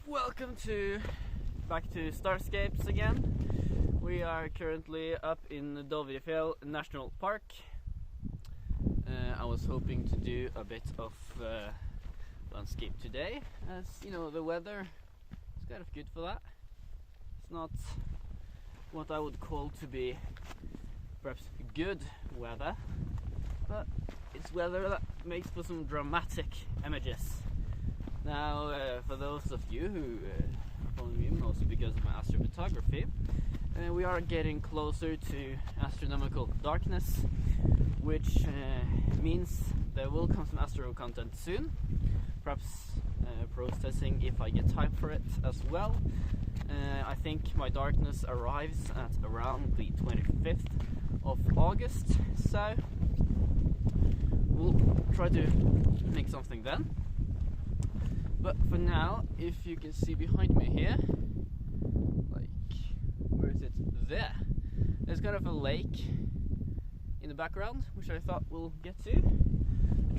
Welcome back to Starscapes again. We are currently up in Dovrefjell National Park. I was hoping to do a bit of landscape today, as you know, the weather is kind of good for that. It's not what I would call to be perhaps good weather, but it's weather that makes for some dramatic images. Now, for those of you who follow me, mostly because of my astrophotography, we are getting closer to astronomical darkness, which means there will come some astro content soon. Perhaps processing if I get time for it as well. I think my darkness arrives at around the 25th of August, so we'll try to make something then. But for now, if you can see behind me here, like, where is it? There! There's kind of a lake in the background, which I thought we'll get to.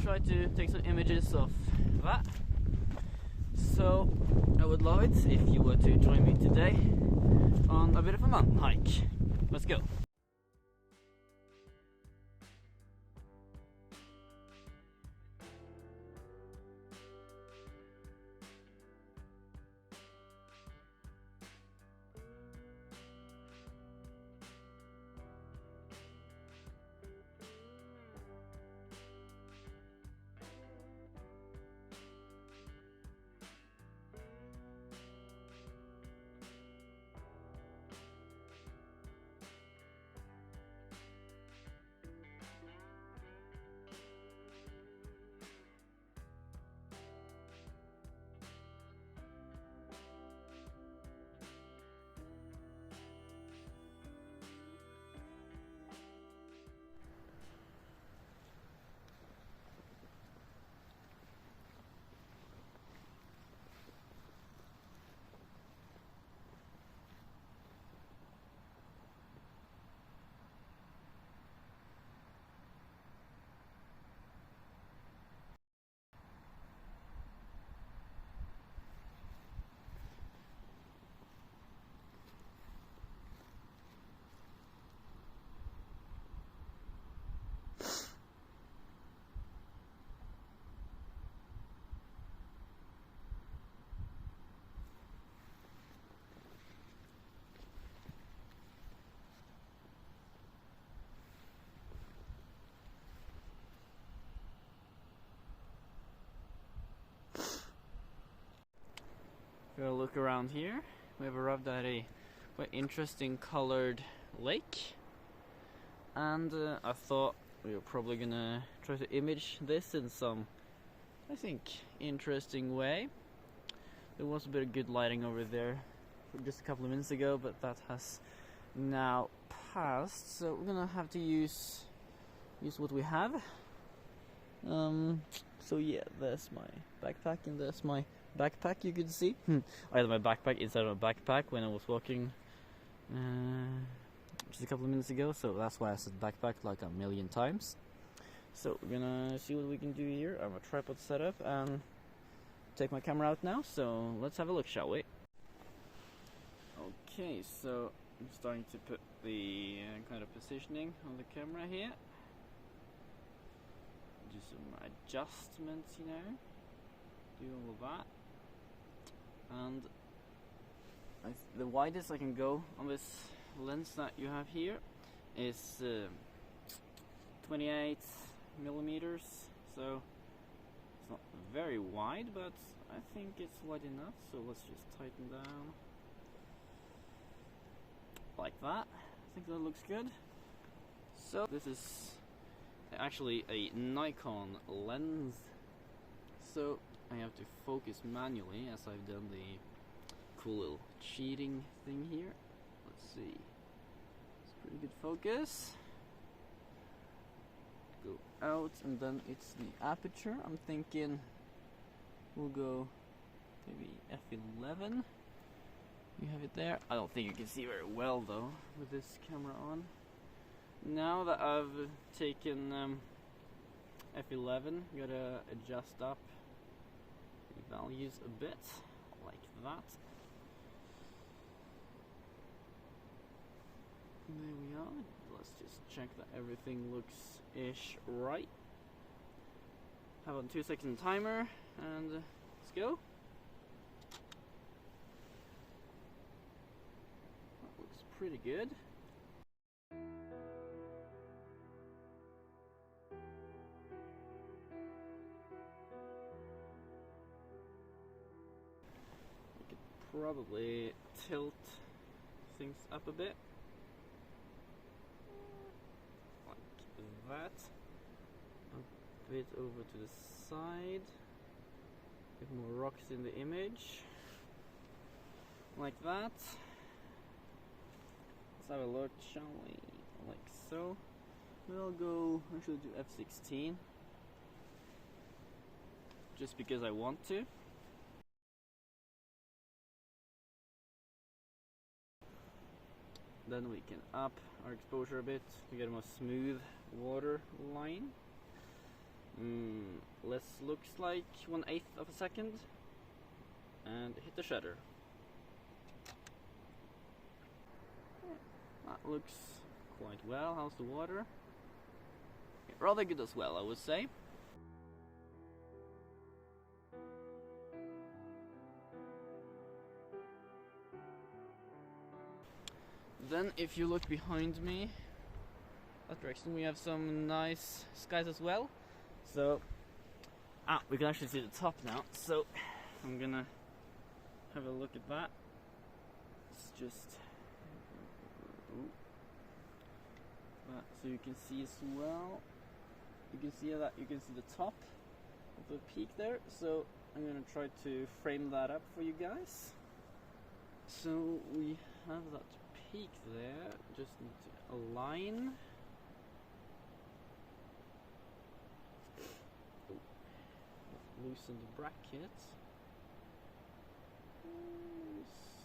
Try to take some images of that. So, I would love it if you were to join me today on a bit of a mountain hike. Let's go! If you look around here, we have arrived at a quite interesting colored lake, and I thought we were probably gonna try to image this in some, I think, interesting way. There was a bit of good lighting over there just a couple of minutes ago, but that has now passed, so we're gonna have to use what we have. So yeah, there's my backpack and there's my backpack, you could see. I had my backpack inside of my backpack when I was walking just a couple of minutes ago, so that's why I said backpack like a million times. So we're gonna see what we can do here. I have a tripod set up and take my camera out now, so let's have a look, shall we? Okay, so I'm starting to put the kind of positioning on the camera here. Do some adjustments, you know, do all of that. And the widest I can go on this lens that you have here is 28 millimeters, so it's not very wide, but I think it's wide enough, so let's just tighten down like that. I think that looks good. So this is actually a Nikon lens, so I have to focus manually, as I've done the cool little cheating thing here. Let's see. It's pretty good focus. Go out, and then it's the aperture. I'm thinking we'll go maybe f11. You have it there. I don't think you can see very well though with this camera on. Now that I've taken f11, gotta adjust up the values a bit, like that. There we are. Let's just check that everything looks ish right. Have on 2-second timer and let's go. That looks pretty good. I could probably tilt things up a bit. Like that. A bit over to the side. A bit more rocks in the image. Like that. Let's have a look, shall we? Like so. We'll go, actually do F16. Just because I want to. Then we can up our exposure a bit to get a more smooth water line. Looks like 1/8 of a second. And hit the shutter. That looks quite well. How's the water? Rather good as well, I would say. Then if you look behind me, that direction, we have some nice skies as well. So, we can actually see the top now. So, I'm gonna have a look at that. It's just that, so you can see as well. You can see that. You can see the top of the peak there. So, I'm gonna try to frame that up for you guys. So we have that peak there. Just need to align. Loosen the bracket.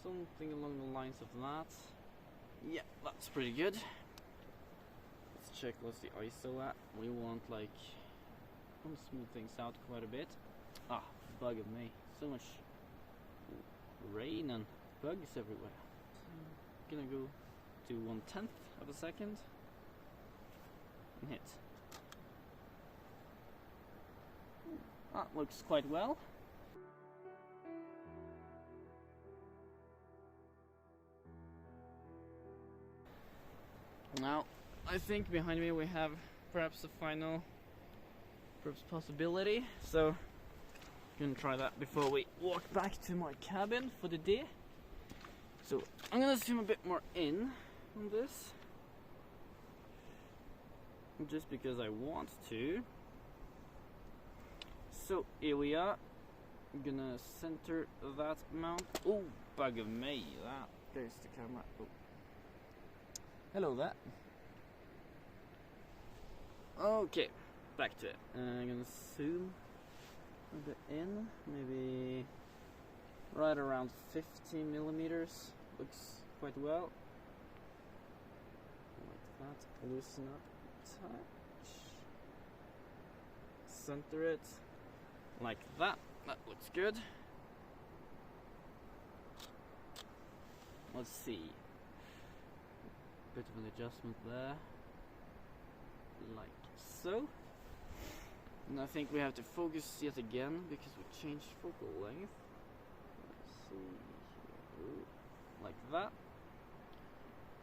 Something along the lines of that. Yeah, that's pretty good. Let's check what's the ISO at. We want like, I want to smooth things out quite a bit. Bug of me. So much rain and bugs everywhere. So I'm gonna go to 1/10 of a second and hit. That looks quite well. Now, I think behind me we have perhaps a final possibility. So, I'm gonna try that before we walk back to my cabin for the day. So, I'm gonna zoom a bit more in on this. Just because I want to. So here we are. I'm gonna center that mount. Oh, bug of me! There's the camera. Oh. Hello there. Okay, back to it. I'm gonna zoom a bit in, maybe right around 15 millimeters. Looks quite well. Like that. Loosen up a touch. Center it. Like that. That looks good. Let's see. Bit of an adjustment there. Like so. And I think we have to focus yet again because we changed focal length. Let's see here. Like that.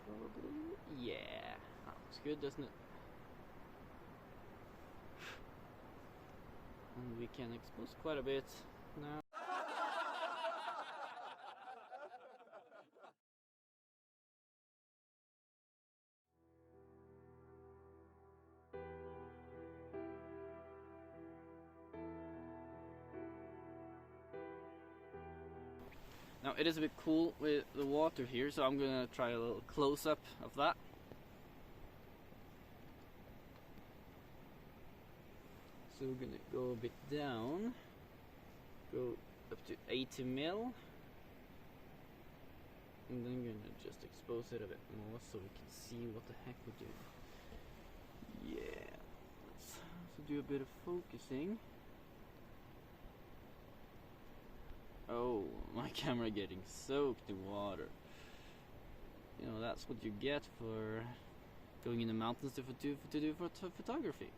Probably. Yeah. That looks good, doesn't it? And we can expose quite a bit now. Now it is a bit cool with the water here, so I'm gonna try a little close-up of that. So we're gonna go a bit down, go up to 80 mil, and then gonna just expose it a bit more so we can see what the heck we're doing. Yeah, let's also do a bit of focusing. Oh, my camera getting soaked in water. You know, that's what you get for going in the mountains to do photography.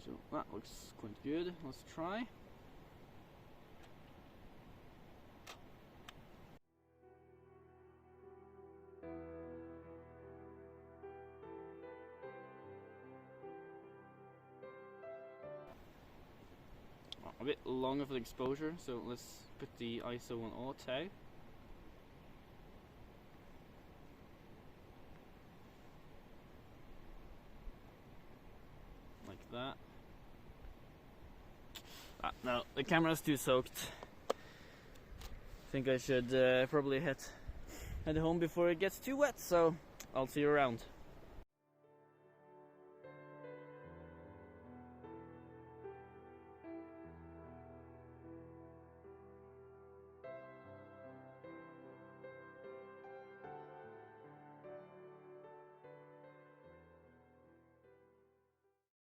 So that looks quite good. Let's try. A bit longer for the exposure, so let's put the ISO on auto. Like that. No, the camera's too soaked. I think I should probably head home before it gets too wet, so I'll see you around.